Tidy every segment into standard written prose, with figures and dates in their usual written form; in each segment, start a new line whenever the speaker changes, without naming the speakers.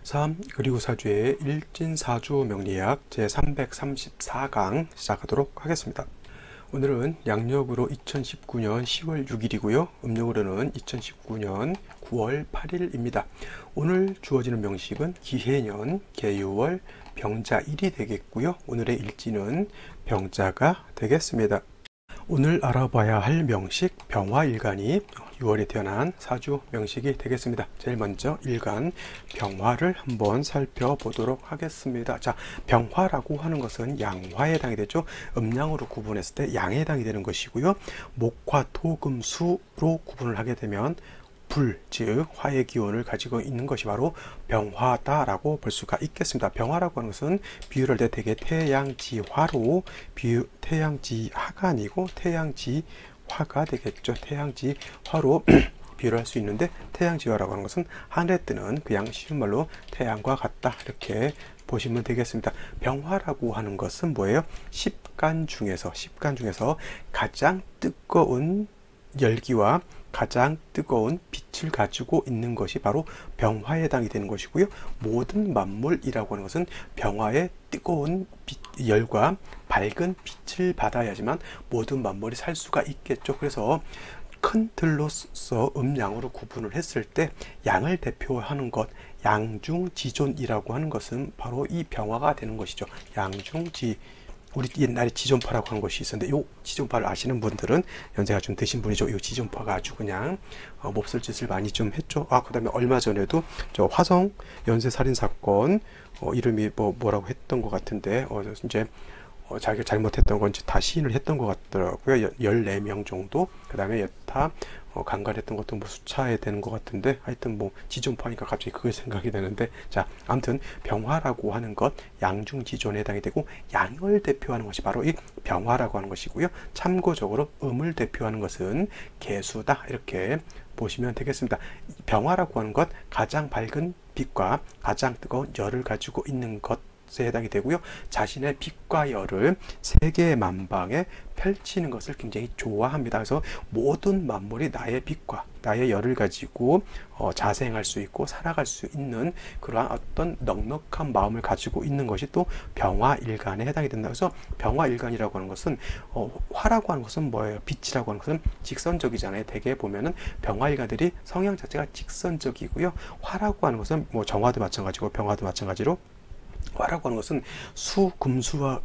3. 그리고 사주의 일진사주 명리학 제334강 시작하도록 하겠습니다. 오늘은 양력으로 2019년 10월 6일이고요. 음력으로는 2019년 9월 8일입니다. 오늘 주어지는 명식은 기해년, 개유월, 병자일이 되겠고요. 오늘의 일진은 병자가 되겠습니다. 오늘 알아봐야 할 명식 병화일간이 6월에 태어난 사주 명식이 되겠습니다. 제일 먼저 일간 병화를 한번 살펴보도록 하겠습니다. 자, 병화라고 하는 것은 양화에 해당이 되죠. 음양으로 구분했을 때 양에 해당이 되는 것이고요. 목화, 토, 금, 수로 구분을 하게 되면 불, 즉 화의 기운을 가지고 있는 것이 바로 병화다라고 볼 수가 있겠습니다. 병화라고 하는 것은 비유를 할 때 대개 태양지화로 태양지하가 아니고 태양지화가 되겠죠. 태양지화로 비유를 할 수 있는데, 태양지화라고 하는 것은 하늘에 뜨는 그냥 쉬운 말로 태양과 같다, 이렇게 보시면 되겠습니다. 병화라고 하는 것은 뭐예요? 10간 중에서 가장 뜨거운 열기와 가장 뜨거운 빛을 가지고 있는 것이 바로 병화에 해당이 되는 것이고요. 모든 만물이라고 하는 것은 병화의 뜨거운 열과 밝은 빛을 받아야지만 모든 만물이 살 수가 있겠죠. 그래서 큰 틀로서 음양으로 구분을 했을 때 양을 대표하는 것, 양중지존이라고 하는 것은 바로 이 병화가 되는 것이죠. 우리 옛날에 지존파라고 하는 것이 있었는데, 요 지존파를 아시는 분들은 연세가 좀 드신 분이죠. 요 지존파가 아주 그냥 몹쓸 짓을 많이 좀 했죠. 그 다음에 얼마 전에도 저 화성 연쇄살인 사건 이름이 뭐라고 했던 것 같은데, 이제 자기가 잘못했던 건지 다 시인을 했던 것 같더라고요. 14명 정도. 그 다음에 여타 강간했던 것도 뭐 수차에 되는 것 같은데, 하여튼 뭐 지존파니까 갑자기 그게 생각이 되는데, 자, 아무튼 병화라고 하는 것, 양중지존에 해당이 되고 양을 대표하는 것이 바로 이 병화라고 하는 것이고요. 참고적으로 음을 대표하는 것은 개수다, 이렇게 보시면 되겠습니다. 병화라고 하는 것, 가장 밝은 빛과 가장 뜨거운 열을 가지고 있는 것 에 해당이 되고요. 자신의 빛과 열을 세계 만방에 펼치는 것을 굉장히 좋아합니다. 그래서 모든 만물이 나의 빛과 나의 열을 가지고 자생할 수 있고 살아갈 수 있는 그러한 어떤 넉넉한 마음을 가지고 있는 것이 또 병화일간에 해당이 된다. 그래서 병화일간이라고 하는 것은 화라고 하는 것은 뭐예요? 빛이라고 하는 것은 직선적이잖아요. 대개 보면은 병화일간들이 성향 자체가 직선적이고요. 화라고 하는 것은 뭐 정화도 마찬가지고 병화도 마찬가지로, 화라고 하는 것은 금수와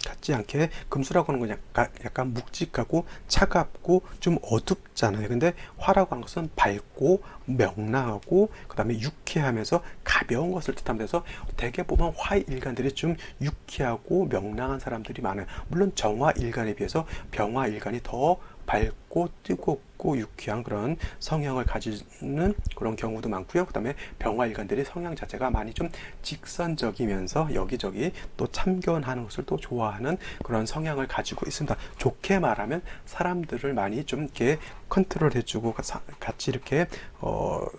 같지 않게, 금수라고 하는 건 약간 묵직하고 차갑고 좀 어둡잖아요. 근데 화라고 하는 것은 밝고 명랑하고 그 다음에 유쾌하면서 가벼운 것을 뜻하면서, 대개 보면 화일간들이 좀 유쾌하고 명랑한 사람들이 많아요. 물론 정화일간에 비해서 병화일간이 더 밝고 뜨겁고 유쾌한 그런 성향을 가지는 그런 경우도 많고요. 그 다음에 병화일간들이 성향 자체가 많이 좀 직선적이면서 여기저기 또 참견하는 것을 또 좋아하는 그런 성향을 가지고 있습니다. 좋게 말하면 사람들을 많이 좀 이렇게 컨트롤 해주고 같이 이렇게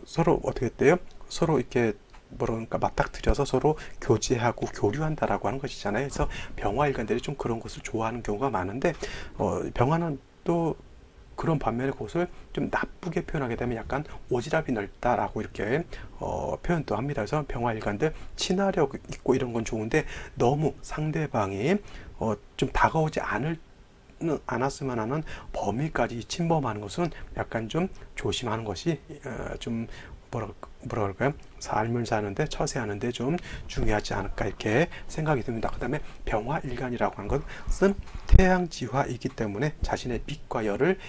서로 어떻게 돼요? 서로 이렇게 그러니까 맞닥뜨려서 서로 교제하고 교류한다라고 하는 것이잖아요. 그래서 병화일간들이 좀 그런 것을 좋아하는 경우가 많은데, 병화는 또 그런 반면에 그것을 좀 나쁘게 표현하게 되면 약간 오지랖이 넓다라고 이렇게 표현도 합니다. 그래서 병화일간들 친화력 있고 이런 건 좋은데, 너무 상대방이 좀 다가오지 않았으면 하는 범위까지 침범하는 것은 약간 좀 조심하는 것이 좀 뭐라 그럴까요? 삶을 사는데, 처세하는데 좀 중요하지 않을까, 이렇게 생각이 듭니다. 그 다음에 병화일간이라고 하는 것은 태양지화이기 때문에 자신의 빛과 열을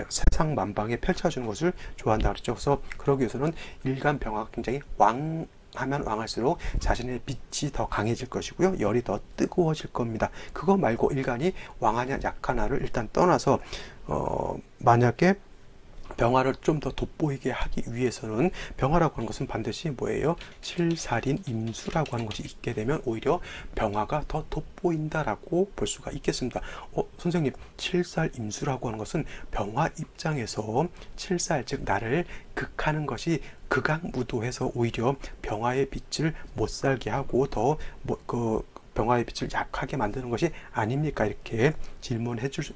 세상 만방에 펼쳐주는 것을 좋아한다 그랬죠. 그래서 그러기 위해서는 일간 병화가 굉장히 하면 왕할수록 자신의 빛이 더 강해질 것이고요. 열이 더 뜨거워질 겁니다. 그거 말고 일간이 왕하냐 약하냐를 일단 떠나서 만약에 병화를 좀 더 돋보이게 하기 위해서는, 병화라고 하는 것은 반드시 뭐예요? 칠살인 임수라고 하는 것이 있게 되면 오히려 병화가 더 돋보인다라고 볼 수가 있겠습니다. 선생님, 칠살 임수라고 하는 것은 병화 입장에서 칠살, 즉 나를 극하는 것이 극악무도해서 오히려 병화의 빛을 못 살게 하고 더 병화의 빛을 약하게 만드는 것이 아닙니까? 이렇게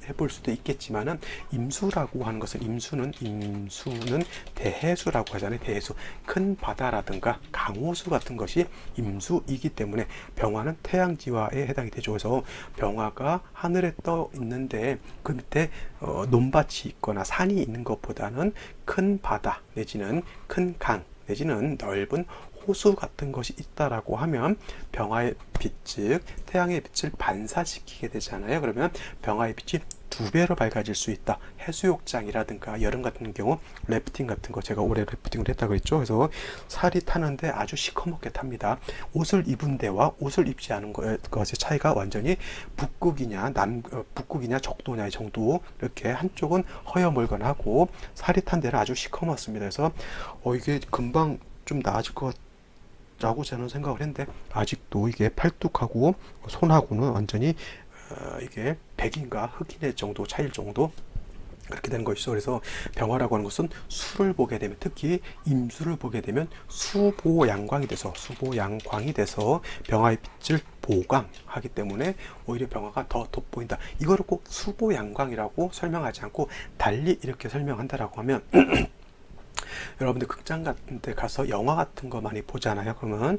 해볼 수도 있겠지만은 임수라고 하는 것은 임수는 대해수라고 하잖아요. 대해수, 큰 바다라든가 강호수 같은 것이 임수이기 때문에 병화는 태양지화에 해당이 되죠. 그래서 병화가 하늘에 떠 있는데 그 밑에 논밭이 있거나 산이 있는 것보다는 큰 바다 내지는 큰 강 내지는 넓은 호수 같은 것이 있다라고 하면 병화의 빛, 즉 태양의 빛을 반사시키게 되잖아요. 그러면 병화의 빛이 2배로 밝아질 수 있다. 해수욕장이라든가 여름 같은 경우 래프팅 같은 거, 제가 올해 래프팅을 했다고 했죠. 그래서 살이 타는데 아주 시커멓게 탑니다. 옷을 입은 데와 옷을 입지 않은 것의 차이가 완전히 북극이냐 적도냐의 정도, 이렇게 한쪽은 허여멀건하고 살이 탄 데는 아주 시커멓습니다. 그래서 이게 금방 좀 나아질 것 라고 저는 생각을 했는데 아직도 이게 팔뚝하고 손하고는 완전히 이게 백인과 흑인의 정도 차이일 정도 그렇게 되는 것이죠. 그래서 병화라고 하는 것은 수를 보게 되면, 특히 임수를 보게 되면 수보양광이 돼서 병화의 빛을 보강하기 때문에 오히려 병화가 더 돋보인다. 이거를 꼭 수보양광이라고 설명하지 않고 달리 이렇게 설명한다라고 하면 여러분들 극장 같은 데 가서 영화 같은 거 많이 보잖아요. 그러면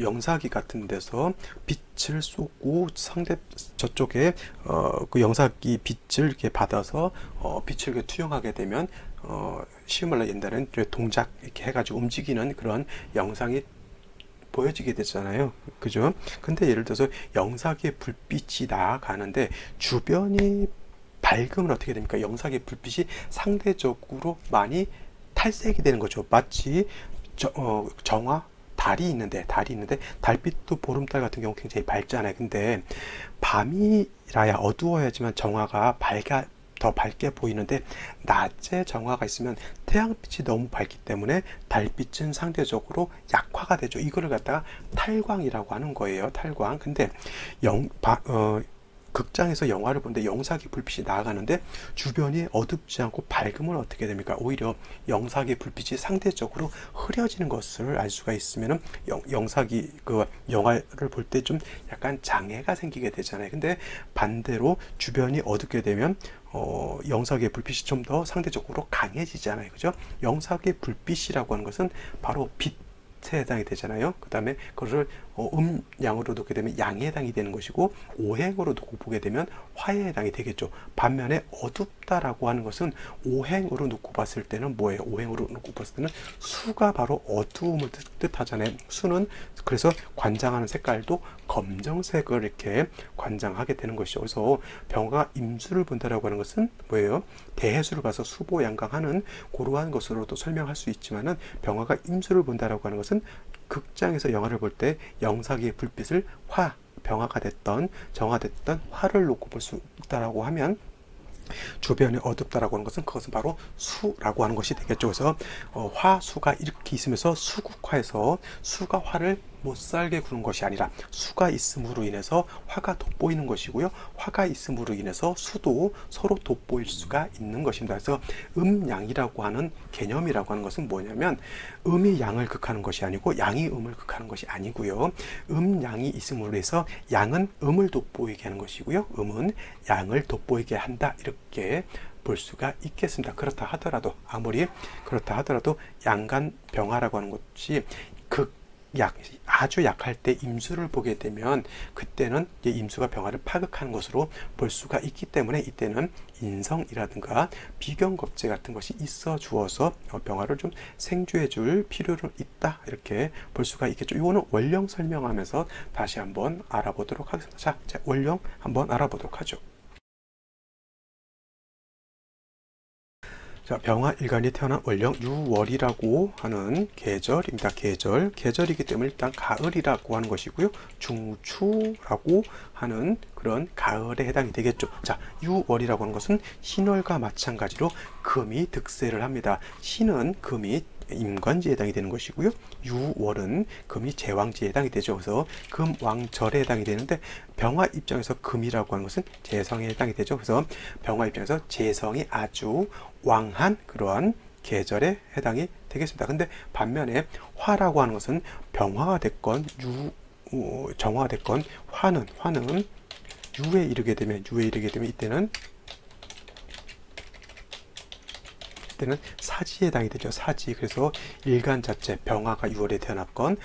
영사기 같은 데서 빛을 쏟고 저쪽에 그 영사기 빛을 이렇게 받아서 빛을 이렇게 투영하게 되면 쉬운 말로 옛날에는 동작 이렇게 해가지고 움직이는 그런 영상이 보여지게 되잖아요. 그죠? 근데 예를 들어서 영사기에 불빛이 나가는데 주변이 밝으면 어떻게 됩니까? 영사기의 불빛이 상대적으로 많이 탈색이 되는 거죠. 마치 정화 달이 있는데 달빛도 보름달 같은 경우 굉장히 밝잖아요. 근데 밤이라야 어두워야지만 정화가 더 밝게 보이는데 낮에 정화가 있으면 태양빛이 너무 밝기 때문에 달빛은 상대적으로 약화가 되죠. 이거를 갖다가 탈광이라고 하는 거예요. 탈광. 근데 극장에서 영화를 보는데 영사기 불빛이 나가는데 주변이 어둡지 않고 밝으면 어떻게 됩니까? 오히려 영사기 불빛이 상대적으로 흐려지는 것을 알 수가 있으면은 영사기 영화를 볼 때 좀 약간 장애가 생기게 되잖아요. 근데 반대로 주변이 어둡게 되면 영사기의 불빛이 좀 더 상대적으로 강해지잖아요. 그죠? 영사기의 불빛이라고 하는 것은 바로 빛에 해당이 되잖아요. 그 다음에 그것을 음양으로 놓게 되면 양에 해당이 되는 것이고, 오행으로 놓고 보게 되면 화에 해당이 되겠죠. 반면에 어둡다라고 하는 것은 오행으로 놓고 봤을 때는 뭐예요? 오행으로 놓고 봤을 때는 수가 바로 어두움을 뜻하잖아요. 수는 그래서 관장하는 색깔도 검정색을 이렇게 관장하게 되는 것이죠. 그래서 병화가 임수를 본다라고 하는 것은 뭐예요? 대해수를 봐서 수보양강하는 그러한 것으로도 설명할 수 있지만은 병화가 임수를 본다라고 하는 것은 극장에서 영화를 볼 때 영사기의 불빛을 병화가 됐던 정화됐던 화를 놓고 볼 수 있다라고 하면, 주변이 어둡다라고 하는 것은 그것은 바로 수라고 하는 것이 되겠죠. 그래서 화수가 이렇게 있으면서 수국화에서 수가 화를 못 살게 구는 것이 아니라 수가 있음으로 인해서 화가 돋보이는 것이고요. 화가 있음으로 인해서 수도 서로 돋보일 수가 있는 것입니다. 그래서 음양이라고 하는 개념이라고 하는 것은 뭐냐면 음이 양을 극하는 것이 아니고 양이 음을 극하는 것이 아니고요. 음양이 있음으로 해서 양은 음을 돋보이게 하는 것이고요. 음은 양을 돋보이게 한다. 이렇게 볼 수가 있겠습니다. 아무리 그렇다 하더라도 양간 병화라고 하는 것이 아주 약할 때 임수를 보게 되면 그때는 임수가 병화를 파극하는 것으로 볼 수가 있기 때문에 이때는 인성이라든가 비경겁제 같은 것이 있어 주어서 병화를 좀 생주해 줄 필요는 있다, 이렇게 볼 수가 있겠죠. 이거는 원령 설명하면서 다시 한번 알아보도록 하겠습니다. 자, 원령 한번 알아보도록 하죠. 자, 병화일간이 태어난 원령 6월이라고 하는 계절입니다. 계절이기 때문에 일단 가을이라고 하는 것이고요. 중추라고 하는 그런 가을에 해당이 되겠죠. 자, 6월이라고 하는 것은 신월과 마찬가지로 금이 득세를 합니다. 신은 금이 임관지에 해당이 되는 것이고요. 6월은 금이 제왕지에 해당이 되죠. 그래서 금왕절에 해당이 되는데 병화 입장에서 금이라고 하는 것은 재성에 해당이 되죠. 그래서 병화 입장에서 재성이 아주 왕한 그러한 계절에 해당이 되겠습니다. 근데 반면에 화라고 하는 것은 병화가 됐건 정화가 됐건 화는 유에 이르게 되면 이때는 사지에 해당이 되죠. 사지. 그래서 일간 자체 병화가 6월에 태어났건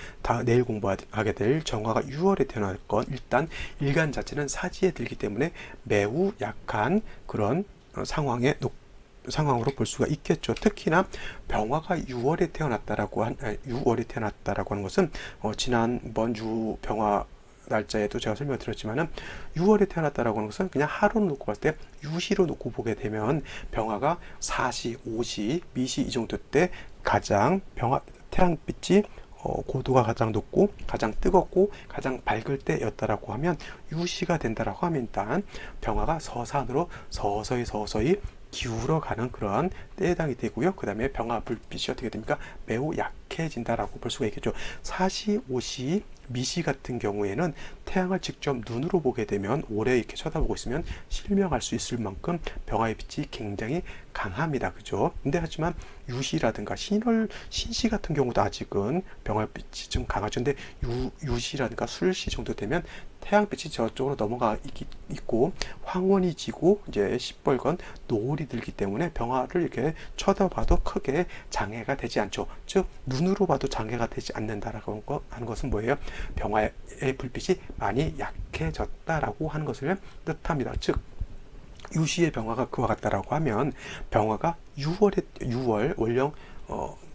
내일 공부하게 될 정화가 6월에 태어났건 일단 일간 자체는 사지에 들기 때문에 매우 약한 그런 상황으로 볼 수가 있겠죠. 특히나 병화가 6월에 태어났다라고 하는 것은 지난번 유병화 날짜에도 제가 설명을 드렸지만은 6월에 태어났다라고 하는 것은 그냥 하루로 놓고 봤을 때 유시로 놓고 보게 되면 병화가 4시, 5시, 미시 이 정도 때 가장 태양빛이 고도가 가장 높고 가장 뜨겁고 가장 밝을 때였다라고 하면 유시가 된다라고 하면 일단 병화가 서산으로 서서히 기울어가는 그런 때에 해당이 되고요. 그 다음에 병화 불빛이 어떻게 됩니까? 매우 약해진다라고 볼 수가 있겠죠. 4시, 5시, 미시 같은 경우에는 태양을 직접 눈으로 보게 되면 오래 이렇게 쳐다보고 있으면 실명할 수 있을 만큼 병화의 빛이 굉장히 강합니다. 그죠? 근데 하지만 유시라든가 신시 같은 경우도 아직은 병화의 빛이 좀 강하죠. 근데 유시라든가 술시 정도 되면 태양빛이 저쪽으로 넘어가 있고 황혼이 지고 이제 시뻘건 노을이 들기 때문에 병화를 이렇게 쳐다봐도 크게 장애가 되지 않죠. 즉 눈으로 봐도 장애가 되지 않는다라고 하는 것은 뭐예요? 병화의 불빛이 많이 약해졌다라고 하는 것을 뜻합니다. 즉 유시의 병화가 그와 같다라고 하면 병화가 6월 원령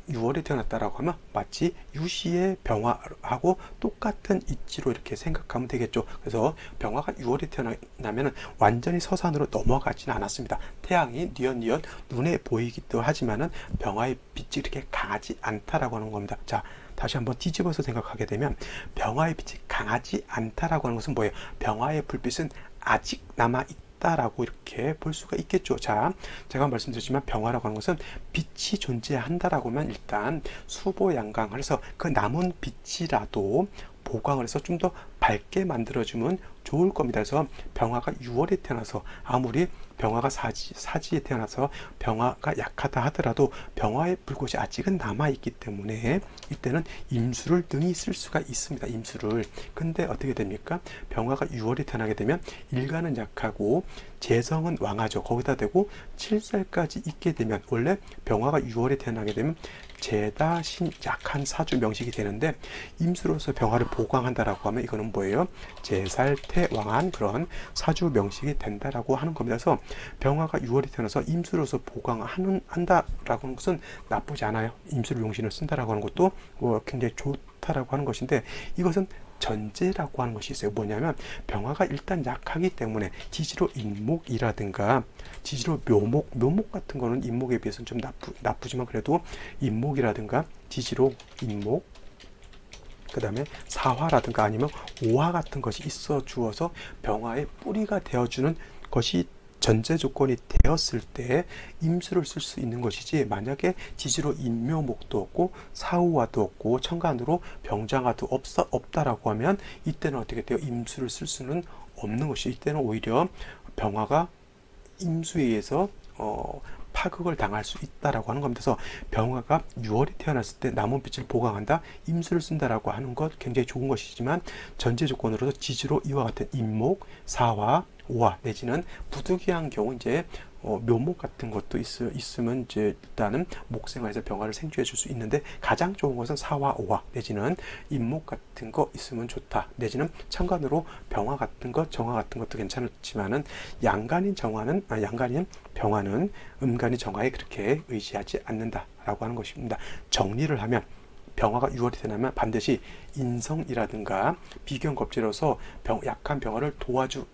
6월에 태어났다라고 하면 마치 유시의 병화하고 똑같은 이치로 이렇게 생각하면 되겠죠. 그래서 병화가 6월에 태어나면 완전히 서산으로 넘어가지는 않았습니다. 태양이 뉘엿뉘엿 눈에 보이기도 하지만은 병화의 빛이 이렇게 강하지 않다라고 하는 겁니다. 자, 다시 한번 뒤집어서 생각하게 되면 병화의 빛이 강하지 않다라고 하는 것은 뭐예요? 병화의 불빛은 아직 남아있다 라고 이렇게 볼 수가 있겠죠. 자, 제가 말씀드렸지만 병화라고 하는 것은 빛이 존재한다라고 하면 일단 수보양강 해서 그 남은 빛이라도 보강을 해서 좀 더 밝게 만들어주면 좋을 겁니다. 그래서 병화가 6월에 태어나서 아무리 병화가 사지에 태어나서 병화가 약하다 하더라도 병화의 불꽃이 아직은 남아있기 때문에 이때는 임수를 능히 쓸 수가 있습니다. 임수를. 근데 어떻게 됩니까? 병화가 6월에 태어나게 되면 일간은 약하고 재성은 왕하죠. 거기다 대고 7살까지 있게 되면 원래 병화가 6월에 태어나게 되면 재다 신 약한 사주 명식이 되는데 임수로서 병화를 보강한다라고 하면 이거는 뭐예요? 재살태왕한 그런 사주 명식이 된다라고 하는 겁니다. 그래서 병화가 6월에 태어나서 임수로서 보강한다라고 하는 것은 나쁘지 않아요. 임수를 용신을 쓴다라고 하는 것도 굉장히 좋다라고 하는 것인데 이것은 전제라고 하는 것이 있어요. 뭐냐면 병화가 일단 약하기 때문에 지지로 인목이라든가 지지로 묘목 같은 거는 인목에 비해서는 좀 나쁘지만 그래도 인목이라든가 지지로 인목 그 다음에 사화라든가 아니면 오화 같은 것이 있어 주어서 병화의 뿌리가 되어주는 것이 전제 조건이 되었을 때 임수를 쓸 수 있는 것이지 만약에 지지로 인묘목도 없고 사우화도 없고 천간으로 병장화도 없다라고 하면 이때는 어떻게 돼요? 임수를 쓸 수는 없는 것이 이때는 오히려 병화가 임수에 의해서 파극을 당할 수 있다라고 하는 겁니다. 그래서 병화가 6월에 태어났을 때 남은 빛을 보강한다, 임수를 쓴다라고 하는 것 굉장히 좋은 것이지만 전제 조건으로서 지지로 이와 같은 인목, 사화, 오화 내지는 부득이한 경우 이제 묘목 같은 것도 있으면 이제 일단은 목생활에서 병화를 생주해 줄 수 있는데 가장 좋은 것은 사화, 오화 내지는 인목 같은 거 있으면 좋다. 내지는 천간으로 병화 같은 것, 정화 같은 것도 괜찮지만은 양간인 병화는 음간인 정화에 그렇게 의지하지 않는다라고 하는 것입니다. 정리를 하면 병화가 6월이 되면 반드시 인성이라든가 비견겁지로서 약한 병화를 도와주는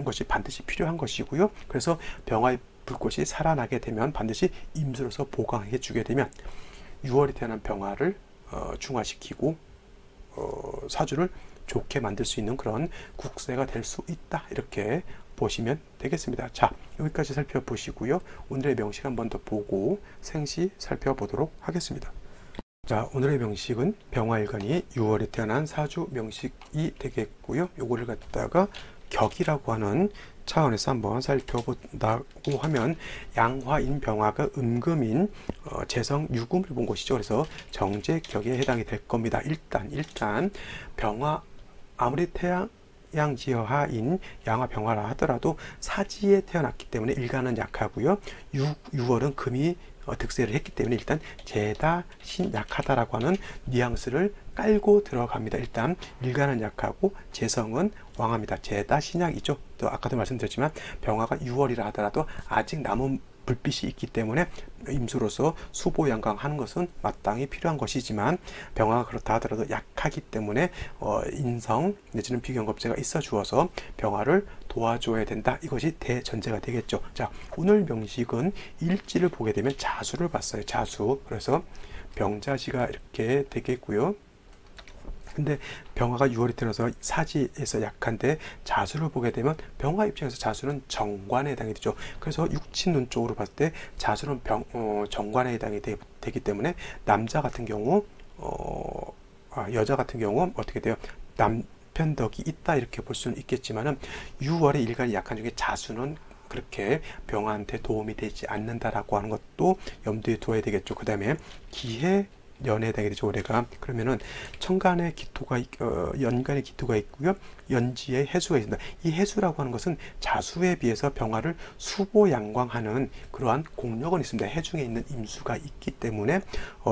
것이 반드시 필요한 것이고요. 그래서 병화의 불꽃이 살아나게 되면 반드시 임수로서 보강해 주게 되면 6월에 태어난 병화를 중화시키고 사주를 좋게 만들 수 있는 그런 국세가 될 수 있다. 이렇게 보시면 되겠습니다. 자, 여기까지 살펴보시고요. 오늘의 명식 한 번 더 보고 생시 살펴보도록 하겠습니다. 자, 오늘의 명식은 병화일간이 6월에 태어난 사주 명식이 되겠고요. 요거를 갖다가 격이라고 하는 차원에서 한번 살펴본다고 하면 양화인 병화가 음금인 재성 유금을 본 것이죠. 그래서 정제격에 해당이 될 겁니다. 일단 병화 아무리 태양지어하인 양화병화라 하더라도 사지에 태어났기 때문에 일간은 약하고요. 6월은 금이 득세를 했기 때문에 일단 재다 신 약하다라고 하는 뉘앙스를 깔고 들어갑니다. 일단 일간은 약하고 재성은 왕합니다. 재다 신약이죠. 또 아까도 말씀드렸지만 병화가 6월이라 하더라도 아직 남은 불빛이 있기 때문에 임수로서 수보양강하는 것은 마땅히 필요한 것이지만 병화가 그렇다 하더라도 약하기 때문에 인성 내지는 비경겁제가 있어 주어서 병화를 도와줘야 된다. 이것이 대전제가 되겠죠. 자, 오늘 명식은 일지를 보게 되면 자수를 봤어요. 자수. 그래서 병자시가 이렇게 되겠고요. 근데 병화가 6월이 들어서 사지에서 약한데 자수를 보게 되면 병화 입장에서 자수는 정관에 해당이 되죠. 그래서 육친눈 쪽으로 봤을 때 자수는 정관에 해당이 되기 때문에 남자 같은 경우 여자 같은 경우 어떻게 돼요? 남편덕이 있다 이렇게 볼 수는 있겠지만은 6월에 일간이 약한 중에 자수는 그렇게 병화한테 도움이 되지 않는다라고 하는 것도 염두에 두어야 되겠죠. 그 다음에 기해 연에 해당이 되죠. 올해가. 그러면은 천간에 기토가 연간에 기토가 있고요. 연지에 해수가 있습니다. 이 해수라고 하는 것은 자수에 비해서 병화를 수보양광하는 그러한 공력은 있습니다. 해중에 있는 임수가 있기 때문에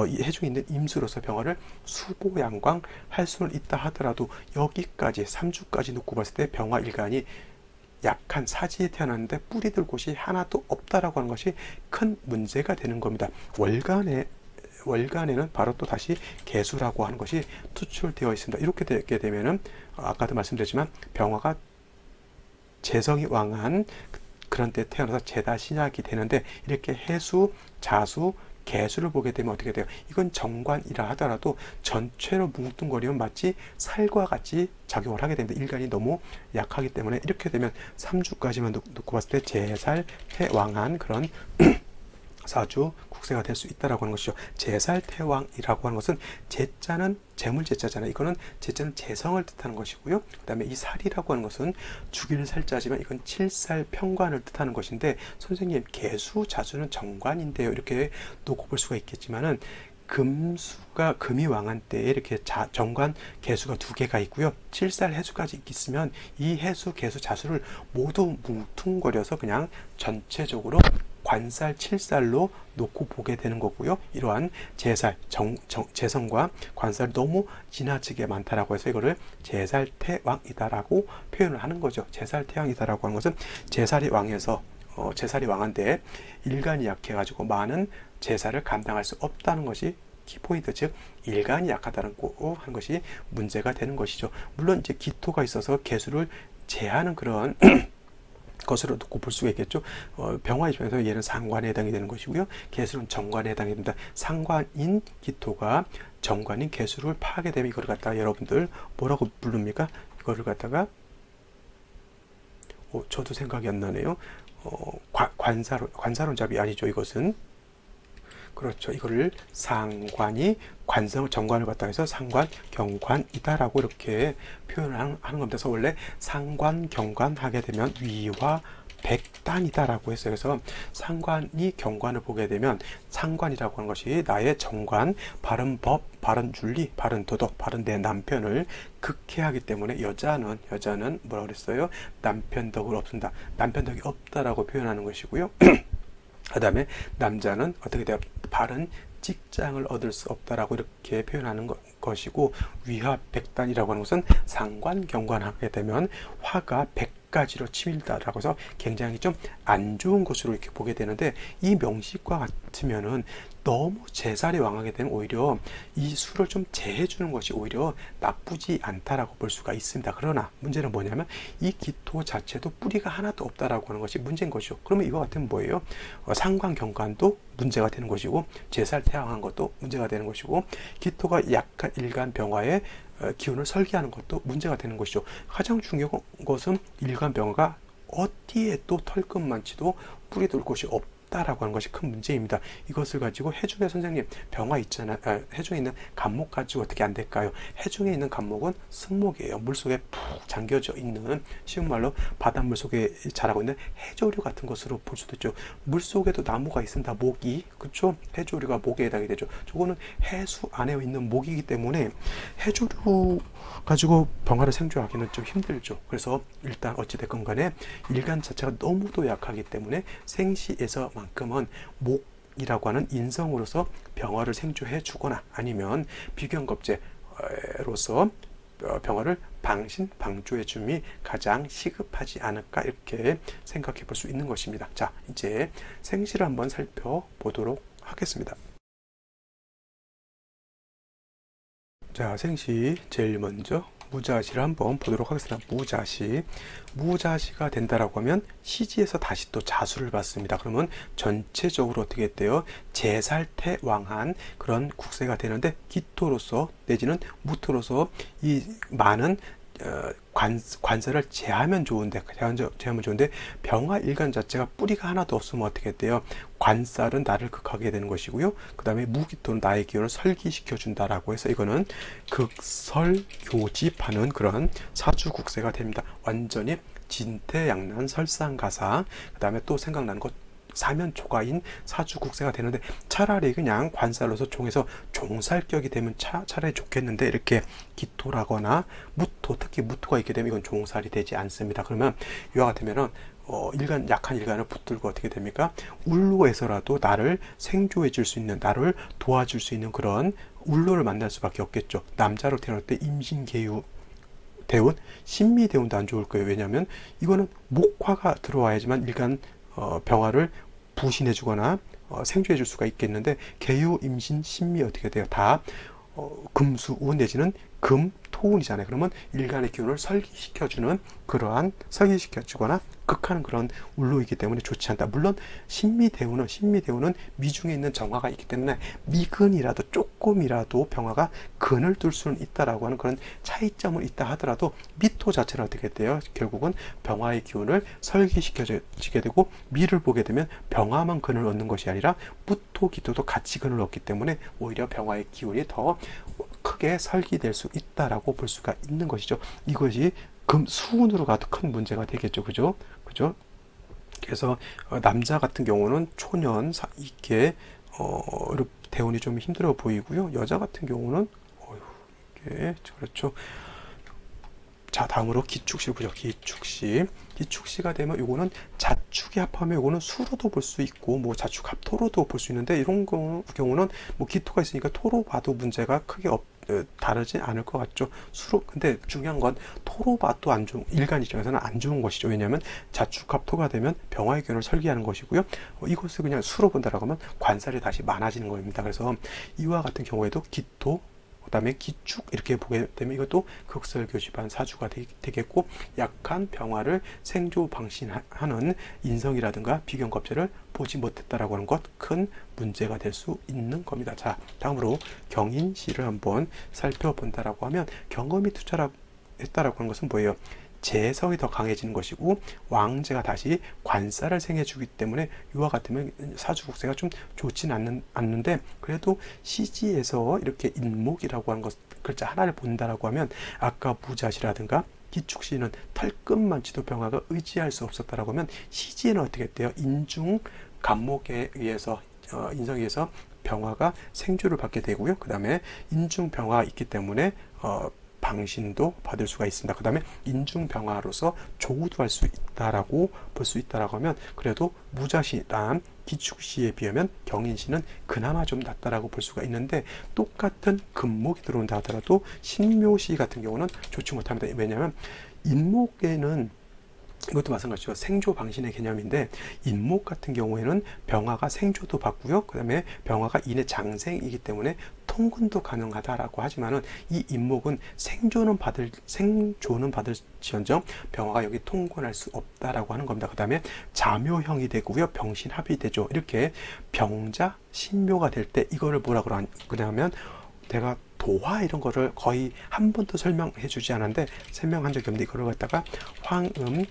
이 해중에 있는 임수로서 병화를 수보양광 할 수는 있다 하더라도 여기까지 3주까지 놓고 봤을 때 병화 일간이 약한 사지에 태어났는데 뿌리 들 곳이 하나도 없다라고 하는 것이 큰 문제가 되는 겁니다. 월간에는 바로 또 다시 개수라고 하는 것이 투출되어 있습니다. 이렇게 되게 되면은 아까도 말씀드렸지만 병화가 재성이 왕한 그런 때 태어나서 재다 신약이 되는데 이렇게 해수, 자수, 개수를 보게 되면 어떻게 돼요? 이건 정관이라 하더라도 전체로 뭉뚱거리면 마치 살과 같이 작용을 하게 됩니다. 일간이 너무 약하기 때문에 이렇게 되면 3주까지만 놓고 봤을 때 재살, 해왕한 그런 사주 국세가 될 수 있다라고 하는 것이죠. 재살태왕이라고 하는 것은 재자는 재물재자잖아요. 이거는 재자는 재성을 뜻하는 것이고요. 그 다음에 이 살이라고 하는 것은 죽일 살자지만 이건 칠살평관을 뜻하는 것인데 선생님 개수 자수는 정관인데요. 이렇게 놓고 볼 수가 있겠지만은 금이 왕한 때에 이렇게 정관 개수가 2개가 있고요. 칠살 해수까지 있으면 이 해수 개수 자수를 모두 뭉퉁거려서 그냥 전체적으로 관살, 칠살로 놓고 보게 되는 거고요. 이러한 재살, 재성과 관살이 너무 지나치게 많다라고 해서 이거를 재살태왕이다라고 표현을 하는 거죠. 재살태왕이다라고 하는 것은 재살이 왕해서 재살이 왕한데 일간이 약해가지고 많은 재살을 감당할 수 없다는 것이 키포인트, 즉 일간이 약하다는 하는 것이 문제가 되는 것이죠. 물론 이제 기토가 있어서 개수를 제하는 그런 것으로 놓고 볼 수가 있겠죠. 병화 입장에서 얘는 상관에 해당이 되는 것이고요. 개수는 정관에 해당이 됩니다. 상관인 기토가 정관인 개수를 파하게 되면 이거를 갖다가 여러분들 뭐라고 부릅니까? 이거를 갖다가 저도 생각이 안 나네요. 관사론잡이 아니죠. 이것은 그렇죠. 이거를 상관이 정관을 갖다 해서 상관, 경관이다라고 이렇게 표현을 하는 겁니다. 그래서 원래 상관, 경관 하게 되면 위와 백단이다라고 했어요. 그래서 상관이 경관을 보게 되면 상관이라고 하는 것이 나의 정관, 바른 법, 바른 윤리, 바른 도덕, 바른 내 남편을 극해하기 때문에 여자는 뭐라고 그랬어요? 남편덕을 없습니다. 남편덕이 없다라고 표현하는 것이고요. 그 다음에 남자는 어떻게 돼요? 바른 직장을 얻을 수 없다라고 이렇게 표현하는 것이고 위화백단이라고 하는 것은 상관경관하게 되면 화가 100가지로 치밀다라고 해서 굉장히 좀 안 좋은 것으로 이렇게 보게 되는데 이 명식과 같으면은 너무 재살이 왕하게 되면 오히려 이 수를 좀 제해주는 것이 오히려 나쁘지 않다라고 볼 수가 있습니다. 그러나 문제는 뭐냐면 이 기토 자체도 뿌리가 하나도 없다라고 하는 것이 문제인 것이죠. 그러면 이거 같으면 뭐예요? 상관경관도 문제가 되는 것이고 재살태왕한 것도 문제가 되는 것이고 기토가 약한 일간 병화의 기운을 설계하는 것도 문제가 되는 것이죠. 가장 중요한 것은 일간 병화가 어디에 또 털끝만치도 뿌리 돌 곳이 없다라고 하는 것이 큰 문제입니다. 이것을 가지고 해중에 선생님 병화 있잖아요. 해중에 있는 간목 가지고 어떻게 안 될까요? 해중에 있는 간목은 승목이에요. 물속에 푹 잠겨져 있는 쉬운 말로 바닷물 속에 자라고 있는 해조류 같은 것으로 볼 수도 있죠. 물속에도 나무가 있습니다. 모기, 그렇죠? 해조류가 목에 해당이 되죠. 저거는 해수 안에 있는 목이기 때문에 해조류 가지고 병화를 생존하기는 좀 힘들죠. 그래서 일단 어찌됐건 간에 일간 자체가 너무도 약하기 때문에 생시에서만큼은 목이라고 하는 인성으로서 병화를 생존해 주거나 아니면 비견겁제로서 병화를 방신방조해 줌이 가장 시급하지 않을까 이렇게 생각해 볼 수 있는 것입니다. 자, 이제 생시를 한번 살펴보도록 하겠습니다. 자, 생시 제일 먼저 무자시를 한번 보도록 하겠습니다. 무자시가 된다라고 하면 시지에서 다시 또 자수를 받습니다. 그러면 전체적으로 어떻게 돼요? 제살태왕한 그런 국세가 되는데 기토로서 내지는 무토로서 이 많은 관세를 제하면 좋은데 병화 일간 자체가 뿌리가 하나도 없으면 어떻게 돼요? 관살은 나를 극하게 되는 것이고요. 그 다음에 무기토는 나의 기운을 설기시켜 준다라고 해서 이거는 극설교집하는 그런 사주국세가 됩니다. 완전히 진퇴양난 설상가사. 그 다음에 또 생각나는 것 사면초가인 사주국세가 되는데 차라리 그냥 관살로서 종에서 종살격이 되면 차라리 좋겠는데 이렇게 기토라거나 무토, 특히 무토가 있게 되면 이건 종살이 되지 않습니다. 그러면 이와 같으면은 약한 일간을 붙들고 어떻게 됩니까? 울로에서라도 나를 생조해 줄 수 있는, 나를 도와줄 수 있는 그런 울로를 만날 수밖에 없겠죠. 남자로 태어날 때 임신계유 대운, 신미대운도 안 좋을 거예요. 왜냐하면 이거는 목화가 들어와야지만 일간 병화를 부신해 주거나 생조해 줄 수가 있겠는데 계유, 임신, 신미 어떻게 돼요? 다 금수우 내지는 금, 토운이잖아요. 그러면 일간의 기운을 설기시켜주는 그러한 설기시켜주거나 극하는 그런 울로이기 때문에 좋지 않다. 물론 신미대운은 미중에 있는 정화가 있기 때문에 미근이라도 조금이라도 병화가 근을 뚫을 수는 있다라고 하는 그런 차이점은 있다 하더라도 미토 자체는 어떻게 돼요? 결국은 병화의 기운을 설기시켜지게 되고 미를 보게 되면 병화만 근을 얻는 것이 아니라 무토, 기토도 같이 근을 얻기 때문에 오히려 병화의 기운이 더 크게 설기될 수 있다라고 볼 수가 있는 것이죠. 이것이 수운으로 가도 큰 문제가 되겠죠. 그죠? 그래서 남자 같은 경우는 초년 이게 대운이 좀 힘들어 보이고요. 여자 같은 경우는 이게 그렇죠. 자, 다음으로 기축시를 보죠. 기축시가 되면 이거는 자축이 합하면 이거는 수로도 볼 수 있고 뭐 자축 합토로도 볼 수 있는데 이런 경우는 뭐 기토가 있으니까 토로 봐도 문제가 크게 다르지 않을 것 같죠. 근데 중요한 건 토로 봐도 안 좋은, 일간 입장에서는 안 좋은 것이죠. 왜냐하면 자축 합토가 되면 병화의 기운을 설계하는 것이고요. 이것을 그냥 수로 본다라고 하면 관살이 다시 많아지는 겁니다. 그래서 이와 같은 경우에도 기토, 그 다음에 기축 이렇게 보게 되면 이것도 극설교집한 사주가 되겠고 약한 병화를 생조 방신하는 인성이라든가 비견겁제를 보지 못했다라고 하는 것 큰 문제가 될 수 있는 겁니다. 자, 다음으로 경인시를 한번 살펴본다라고 하면 경험이 투자라고 했다라고 하는 것은 뭐예요? 재성이 더 강해지는 것이고 왕제가 다시 관살을 생해주기 때문에 이와 같으면 사주국세가 좀 좋지는 않는데 그래도 시지에서 이렇게 인목이라고 하는 글자 하나를 본다라고 하면 아까 무자시라든가 기축시는 털끝만 지도병화가 의지할 수 없었다라고 하면 시지에는 어떻게 돼요? 인중 간목에 의해서 인성에 의해서 병화가 생주를 받게 되고요. 그 다음에 인중병화가 있기 때문에 방신도 받을 수가 있습니다. 그 다음에 인중병화로서 조우도 할 수 있다라고 볼 수 있다라고 하면 그래도 무자시랑 기축시에 비하면 경인시는 그나마 좀 낫다라고 볼 수가 있는데 똑같은 금목이 들어온다 하더라도 신묘시 같은 경우는 좋지 못합니다. 왜냐하면 인목에는 이것도 마찬가지죠. 생조 방신의 개념인데 인목 같은 경우에는 병화가 생조도 받고요. 그 다음에 병화가 인의 장생이기 때문에 통근도 가능하다라고 하지만은 이 인목은 생조는 받을지언정 병화가 여기 통근할 수 없다라고 하는 겁니다. 그 다음에 자묘형이 되고요. 병신합이 되죠. 이렇게 병자 신묘가 될 때 이거를 뭐라고 그러냐면 내가 도화 이런 거를 거의 한 번도 설명해 주지 않았는데 설명한 적이 없는데 이거를 갖다가 황음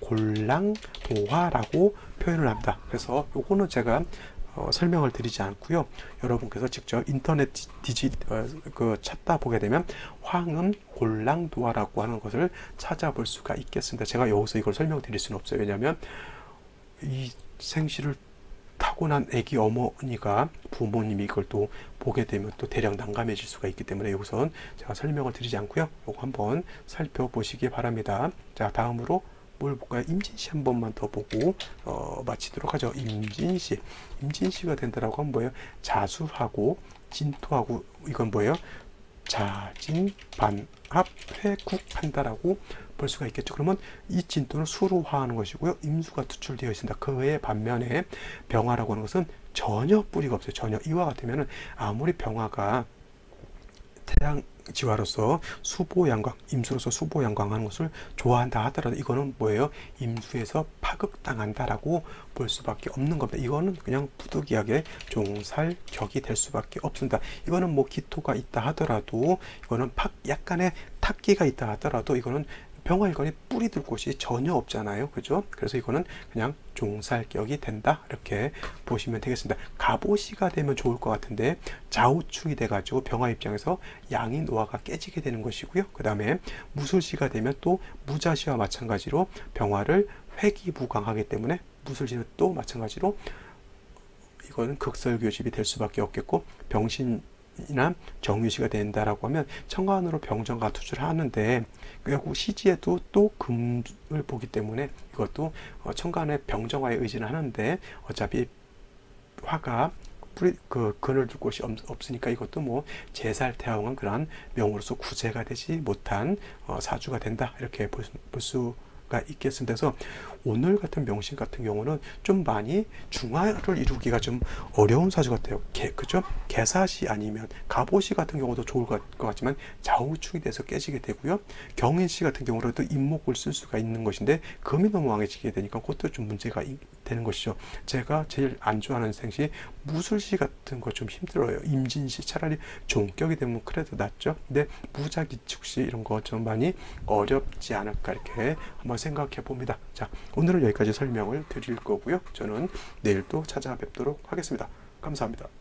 골랑 도화라고 표현을 합니다. 그래서 요거는 제가 설명을 드리지 않고요. 여러분께서 직접 인터넷 찾다 보게 되면 황음 골랑 도화라고 하는 것을 찾아볼 수가 있겠습니다. 제가 여기서 이걸 설명드릴 수는 없어요. 왜냐하면 이 생시를 타고난 아기 어머니가 부모님이 이걸 또 보게 되면 또 대량 난감해질 수가 있기 때문에 여기선 제가 설명을 드리지 않고요. 이거 한번 살펴보시기 바랍니다. 자, 다음으로 뭘 볼까요? 임진시 한 번만 더 보고 마치도록 하죠. 임진시가 된다라고 하면 뭐예요? 자수하고 진토하고 이건 뭐예요? 자진반합 회국한다라고 볼 수가 있겠죠. 그러면 이 진토는 수로 화하는 것이고요. 임수가 투출되어 있습니다. 그에 반면에 병화라고 하는 것은 전혀 뿌리가 없어요. 전혀. 이와 같으면 아무리 병화가 태양지화로서 수보양광, 임수로서 수보양광하는 것을 좋아한다 하더라도 이거는 뭐예요? 임수에서 파극당한다라고 볼 수밖에 없는 겁니다. 이거는 그냥 부득이하게 종살격이 될 수밖에 없습니다. 이거는 뭐 기토가 있다 하더라도 이거는 약간의 탁기가 있다 하더라도 이거는 병화일관이 뿌리 들 곳이 전혀 없잖아요. 그죠? 그래서 이거는 그냥 종살격이 된다. 이렇게 보시면 되겠습니다. 갑오시가 되면 좋을 것 같은데 좌우축이 돼가지고 병화 입장에서 양인 노화가 깨지게 되는 것이고요. 그 다음에 무술시가 되면 또 무자시와 마찬가지로 병화를 회기부강하기 때문에 무술시는 또 마찬가지로 이거는 극설교집이 될 수밖에 없겠고 병신이나 정유시가 된다라고 하면 천간으로 병정가 투출을 하는데 결국 시지에도 또 금을 보기 때문에 이것도 천간의 병정화에 의지는 하는데 어차피 화가 근을 둘 곳이 없으니까 이것도 뭐 제살태왕은 그러한 명으로서 구제가 되지 못한 사주가 된다 이렇게 볼 수가 있겠습니다. 그래서 오늘 같은 명신 같은 경우는 좀 많이 중화를 이루기가 좀 어려운 사주 같아요. 그죠? 개사시 아니면 갑오시 같은 경우도 좋을 것 같지만 좌우축이 돼서 깨지게 되고요. 경인시 같은 경우라도 임목을 쓸 수가 있는 것인데 금이 너무 왕해지게 되니까 그것도 좀 문제가 되는 것이죠. 제가 제일 안 좋아하는 생시 무술시 같은 거 좀 힘들어요. 임진시 차라리 종격이 되면 그래도 낫죠. 근데 무자기축시 이런 거 좀 많이 어렵지 않을까 이렇게 한번 생각해 봅니다. 자, 오늘은 여기까지 설명을 드릴 거고요. 저는 내일 또 찾아뵙도록 하겠습니다. 감사합니다.